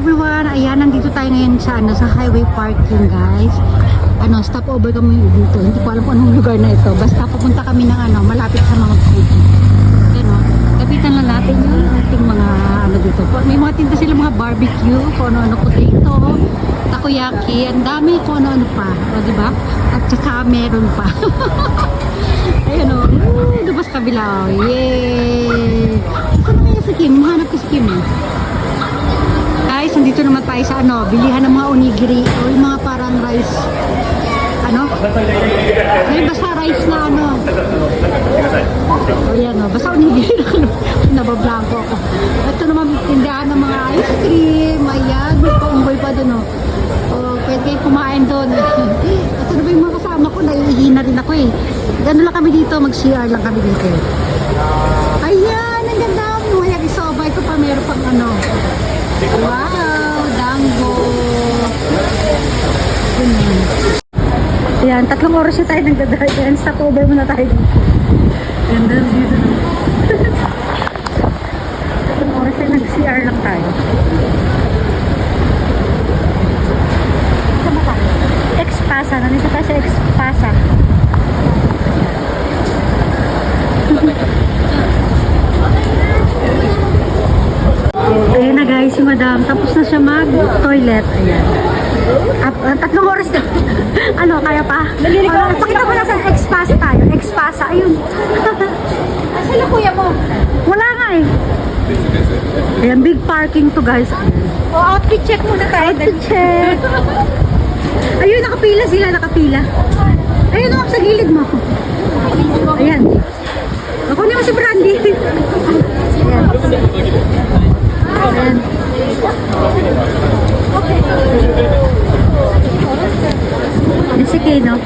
everyone! Ayan, nandito tayo ngayon sa highway parking, guys. Stopover kami dito. Hindi ko alam kung anong lugar na ito. Basta pupunta kami ng malapit sa mga food. Ayan o, kapitan lang natin yung ating mga dito. May mga tinta sila, mga barbecue, kung ano-ano, potato, takoyaki, ang dami kung ano-ano pa. O, diba? At saka meron pa. Ayan o, labas kabila o. Yay! Saan na kaya si Kim? Mahanap ko si Kim eh. Guys, nandito naman tayo sa bilihan ng mga onigiri o yung mga parang rice. May basta rice na o yan o, basta onigiri na nabablanko ako. Ito naman tindahan ng mga ice cream. Ayan, may paumboy pa dun o. Pwede kayo kumain dun. Ito na ba yung mga kasama ko? Naiihina rin ako eh. Gano'n lang kami dito, mag-CR lang kami dito. Ayan, ang ganda. May yakisoba. Ito pa meron pang wow, dango. Ayan, 3 oras na tayo nagdadrive. Ayan, stopover muna tayo dito. And then dito. 3 oras tayo nag-CR lang tayo. Sama tayo. Expasa. Nandito tayo sa Expasa. Ayan na guys, si madam. Tapos na siya mag-toilet. Ayan. 3 oras na. Kaya pa? Pakita ko na sa Expasa tayo. Expasa, ayun. Asan na kuya mo? Wala nga eh. Ayan, big parking to guys. Outfit check muna tayo. Outfit check. Ayun, nakapila sila, nakapila. Ayun, sa gilid mo. Ayan. Ako naman si Brandy. Ayan. Ayan. Ayan si Kay, no?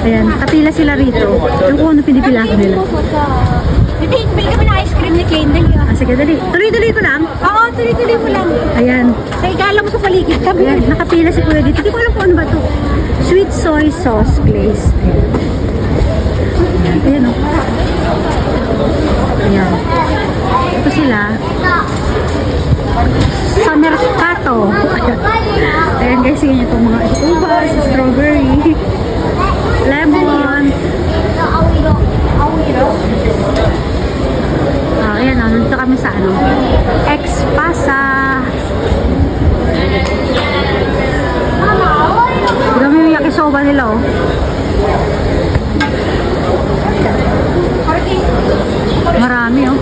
Ayan, kapila sila rito. Yung kung ano pinipilahan nila. Hindi, bili kami ng ice cream ni Kay. Sige, dali. Tuloy-tuloy ko lang. Oo, tuloy-tuloy mo lang. Ayan. Sa igala mo sa paligid. Ayan, nakapila si Kuya dito. Hindi ko alam kung ano ba ito. Sweet soy sauce glaze. Ayan, o. Ayan. Ito sila. Sa Mercato. Ayan guys, yun itong mga ubas, strawberry, lemon. Ayan, nandito kami sa Expasa. Dami yung yakisoba nila, oh. Marami, oh.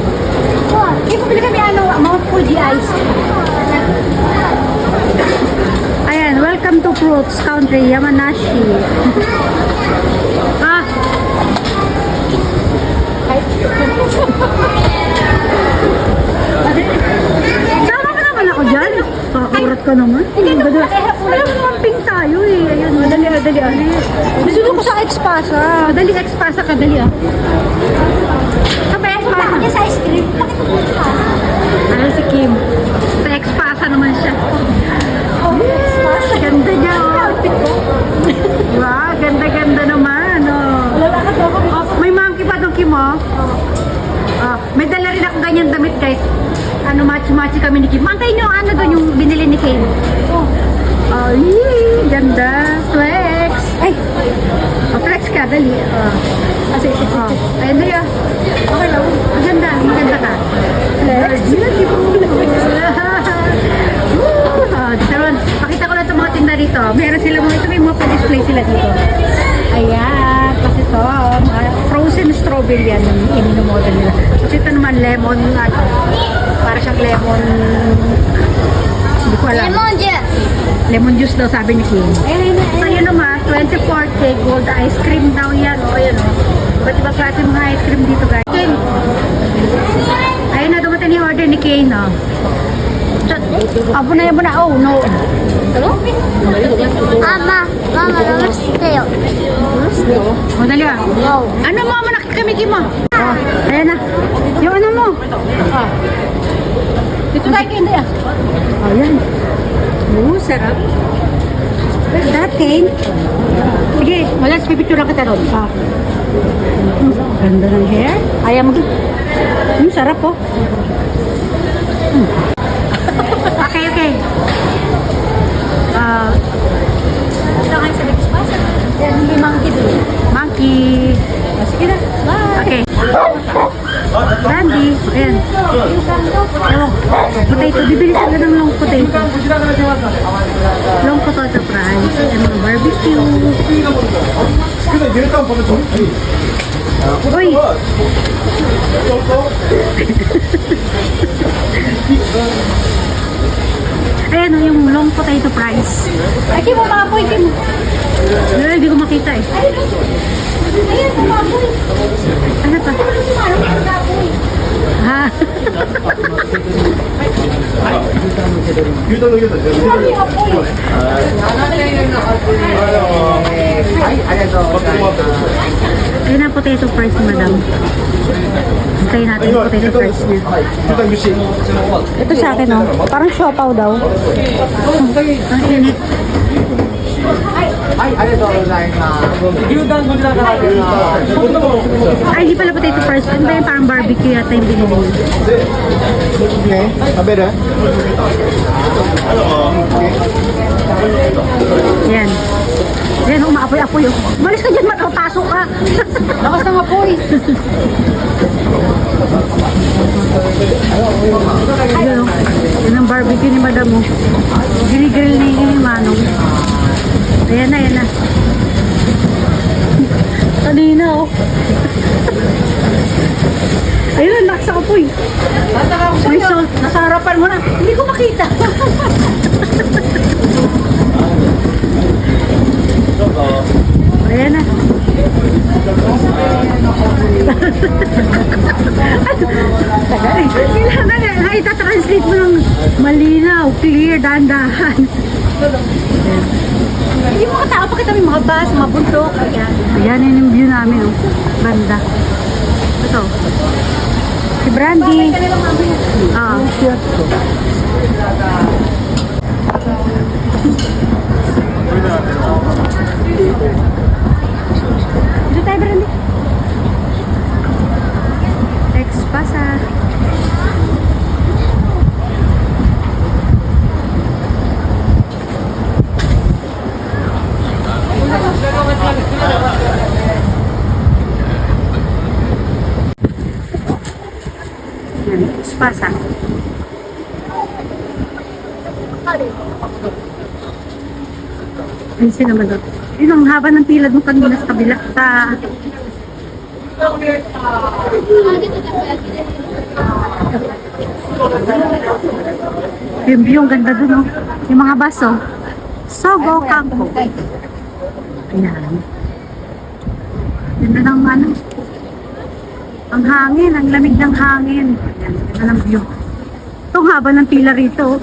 Hindi ko bili kami Mount Fuji ice. Ayan, welcome to Fruits Country, Yamanashi. Sama ka naman ako dyan. Kakurat ka naman. Alam mo naman pink tayo eh. Ayan, dali. Gusto ko sa Expasa. Dali, Expasa ka, dali ah. Bakit niya sa ice cream? Bakit mo sa Ano si Kim? Sa Expasa naman siya. Ganda niya, oh. Wow, ganda naman, oh. May monkey pa doon, Kim, oh. May dala rin ako ganyan damit, guys. Match-match kami ni Kim. Mangkay nyo, doon yung binili ni Kim. Ay, ganda. Flex. Ay, flex ka, dali. Ayan, dali, ah. Okay lang. Maganda ka. Flex. Pakita ko lang itong mga tinda dito. Meron sila may mga pa-display sila dito. Ayan. Tapos ito, frozen strawberry yan yung in-model nila. Tapos ito naman lemon, para siyang lemon, hindi ko alam. Lemon juice. Lemon juice daw sabi ni Kim. So yun naman, 24K gold ice cream daw yan. O ayan o. Iba't iba klase mga ice cream dito guys. Ayun na, dumating yung order ni Kay, no? Abo na. Oh, no. Mama, stay. O, dali ah. Ano mo, manak kami, Kim mo? Ayan na. Yung ano mo? Dito tayo kayo, Ayan. Sarap. That cane? Sige, wala, pipicture lang kita ron. Ganda ng hair. Ayaw mo. Sarap po. Okay, okay. Ito kayo sa Express. Yan, hindi monkey doon. Monkey. Sige na. Bye. Okay. Brandy. Ayan. Ewan. Potato. Bibili sila ng long potato. Long potato fries. And mga barbecue. Uy! Ayan o, yung long potato fries. Ay, di mo maapoy, di mo. Hindi ko makita eh. Ayan, maapoy. Ano pa? Maapoy. Ha? Maapoy, apoy. Ayun ang potato fries ni madam. Hintayin natin yung potato fries niya. Ito sa akin oh. Parang siopaw daw. Ang init. Ay, hindi pala potato fries. Ano ba yung parang barbecue yata yung binili niya? Yan. Yan, umaapoy-apoy. Malis ka dyan, pasok ka. Lakas ng apoy. Ayun, oh. Yan ang barbecue ni madam mo. Gili-grill ni Manong. Ayan na, ayan na. Kanina, oh. Ayun, lakas ang apoy. May salt. Nasa harapan mo na. Hindi ko makita. Ayan na. Kailangan na. Ay, tatanslate mo ng malinaw, clear, dahan-dahan. Hindi mo katao pa kita may mga bus, mga bundok. Ayan. Ayan yun yung view namin, oh. Banda. Ito. Si Brandy. Ah. Dito tayo, Brandy. Ex-pasa. Yan, ex-pasa. Ayun sila naman doon. Yun, ang haba ng pila doon kanina sa kabila. Sa... Yung view, ang ganda doon, oh. Yung mga baso. Sogo Campo. Ayan. Ganda ng ano. Ang hangin, ang lamig ng hangin. Ayan, ganda ng view. Ito, ang haba ng pila rito, oh.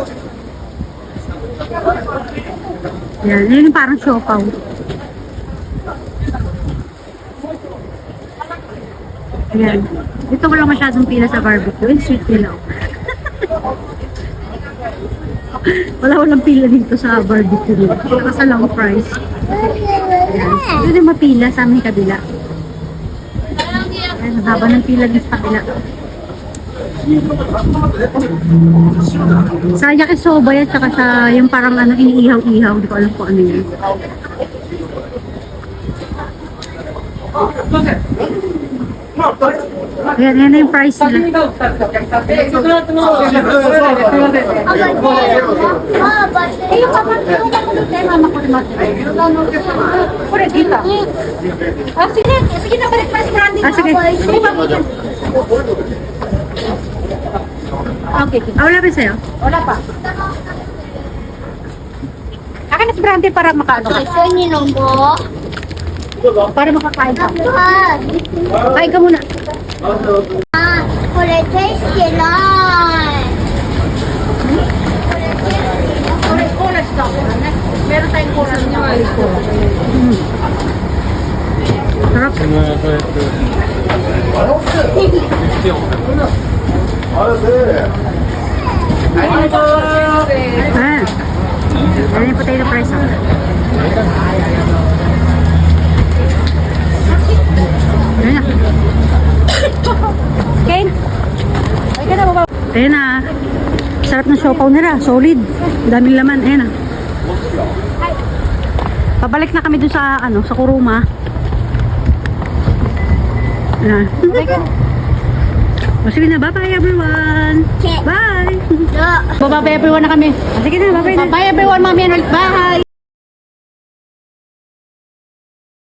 Yan, yun yung parang siopaw. Ayan. Dito wala masyadong pila sa barbecue. Yung sweet nila. Walang pila dito sa barbecue nila. Saka sa long fries. Ayan. Ito yung mapila sa aming kabila. Ayan, ang haba ng pila dito sa kabila. Sa yakisoba yan, saka sa yung parang ano, iniihaw-ihaw. Hindi ko alam kung ano yun. Ayan, yan na yung price nila. Yung mama ko naman. Pura kita. Sige. Sige na, balik pa si Brandy. Sige. Okay. Wala ba sa'yo? Wala pa. Akin na si Brandy para makaano ka. Ito ninom mo. Para makakain ka. Dapat. Kain ka muna. Kulay tasty lang. Kulay ka. Meron tayong kulay niya. Sarap. Ah. Ano yung potato fries? Ayan na. Ken? Ay ka na baba. Ayan na. Sarap ng siopaw nila. Solid. Daming laman. Ayan na. Pabalik na kami dun sa, sa Kuruma. Ayan. O sige na. Bye-bye everyone. Bye. Bye-bye everyone na kami. Sige na. Bye-bye na. Bye everyone, Mami and Bye!